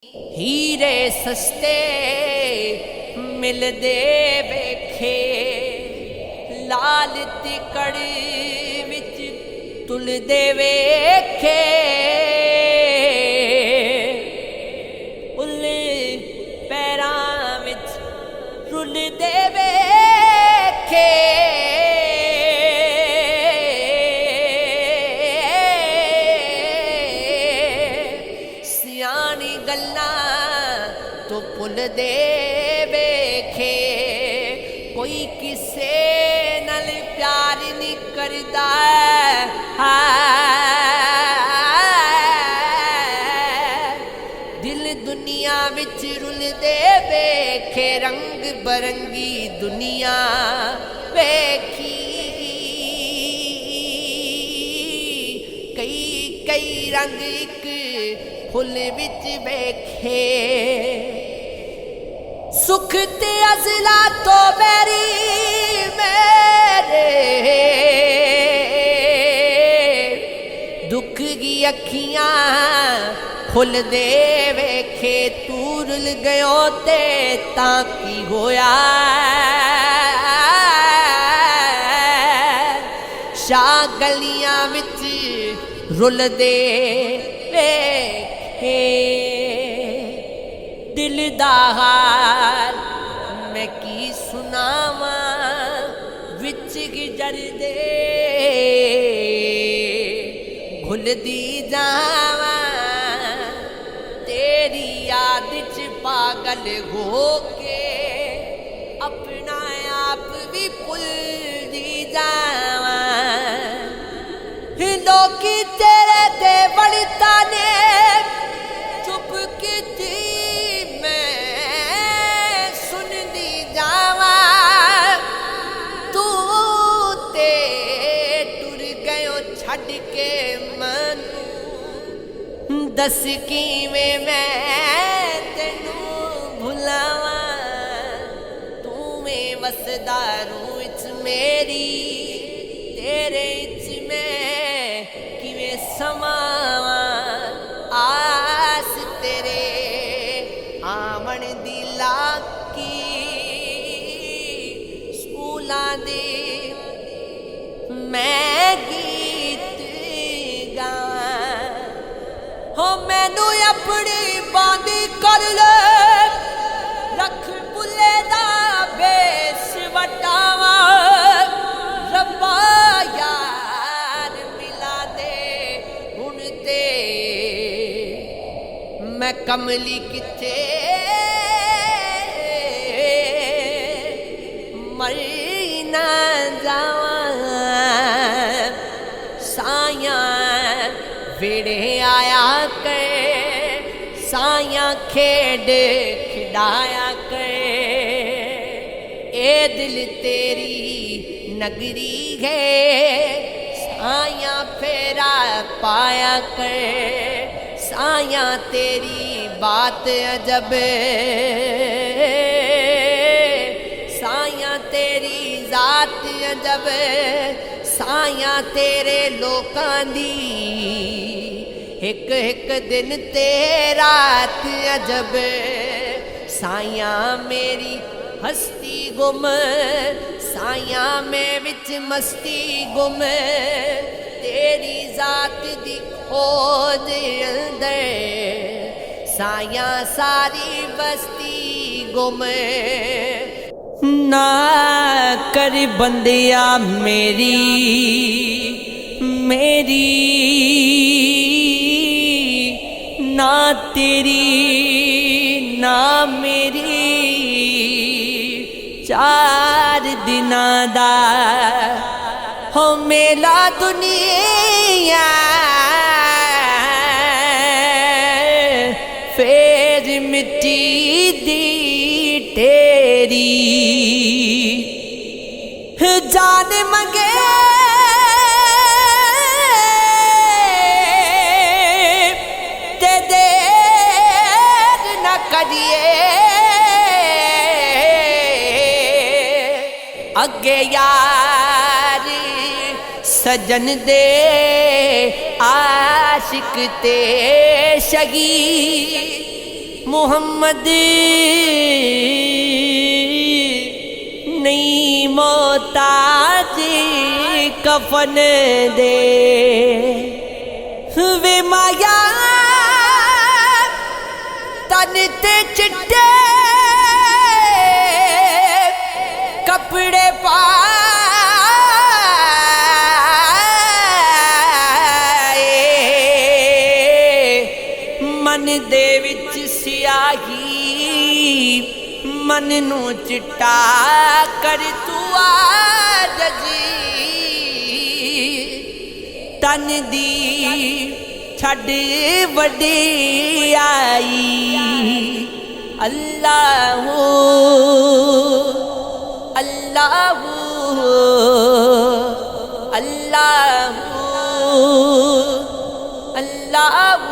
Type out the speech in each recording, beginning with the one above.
हीरे सस्ते मिलदे वेखे, लाल तिकड़ विच तुलदे वेखे। उल पैरां विच रुलदे वेखे। सियानी गल्लां तो भुलदे वेखे। कोई किसे नाल प्यार नहीं करदा दिल दुनिया विच रुलदे वेखे। रंग बरंगी दुनिया वेखी, कई कई रंग एक फुल विच वेखे। सुख ते अज़ला तो बैरी मेरे, दुख की अखियां खुल दे वेखे। तू रुल गयो ते तां की होया, शाह गलियां विच रुल दे वेखे। दिल दा हाल मैं की सुनावा, विच गुजर दे भुलदी जावा। तेरी याद च पागल हो के अपना आप भी भुलदी जावा। लोकी तेरे ते बड़ता ने चुप की छड़ के मनु, दस किवें मैं तेनू भुलावा। तू में वसदा रूह विच मेरी, तेरे विच मैं किवें समावा। आस तेरे आवन दी लाकी, स्कूलां दे मैं गीत गावां। हो मैनू अपनी बांदी कर ले, रख बुले दा बेस वटावा। रब्बा यार मिला दे हुण ते, मैं कमली किथे मर ना जावां। सायां वेड़े आया कर, सायां खेड खिडाया कर। ए दिल तेरी नगरी है, सायां फेरा पाया कर। सायां तेरी बात अजब, सायां तेरी जात अजब। सायां तेरे लोकां दी एक एक दिन ते रात अजब। सायां मेरी हस्ती गुम, सायां में विच मस्ती गुम। तेरी जात दी खोज अंदर, सायां सारी बस्ती गुम। ना कर बंदिया मेरी मेरी, ना तेरी ना मेरी। चार दिनां दा हो मेला दुनिया, फेर मिट्टी दी तेरी। जान मंगे ते देर न करिए, अगे यार सजन दे आशिक ते शगी मुहम्मद नहीं मोहताज कफन दे वे माया तन ते चिट्टे कपड़े पाए मन दे विच सियाही मन नू चिट्टा कर तू आजी तन दी छड़ वडियाई अल्लाह अल्लाह अल्लाह अल्लाह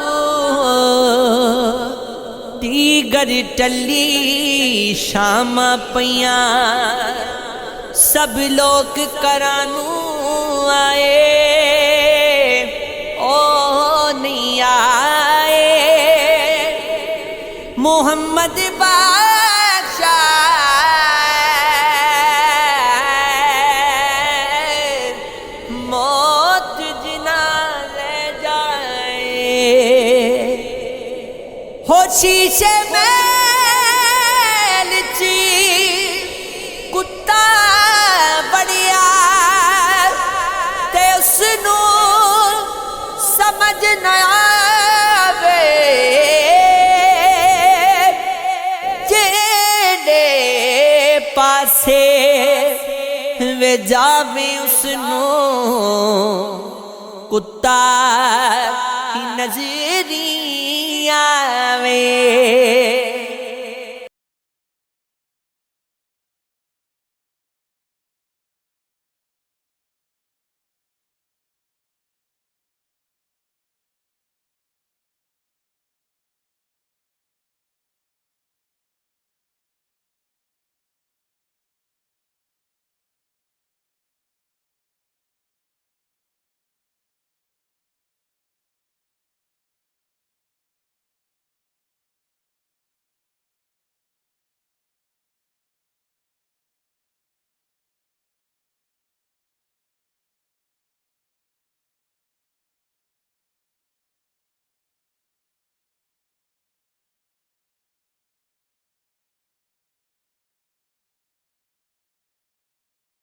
दीगर टली शामा पिया सब लोग करानू आए ओ नहीं आए मोहम्मद बादशाह मौत जिना ले जाए हो शीशे मैल ची कुत्ता बड़िया ते उसनू समझ न आवे जेड़े पासे वे जावे उसनू कुत्ता की नजरी आवे।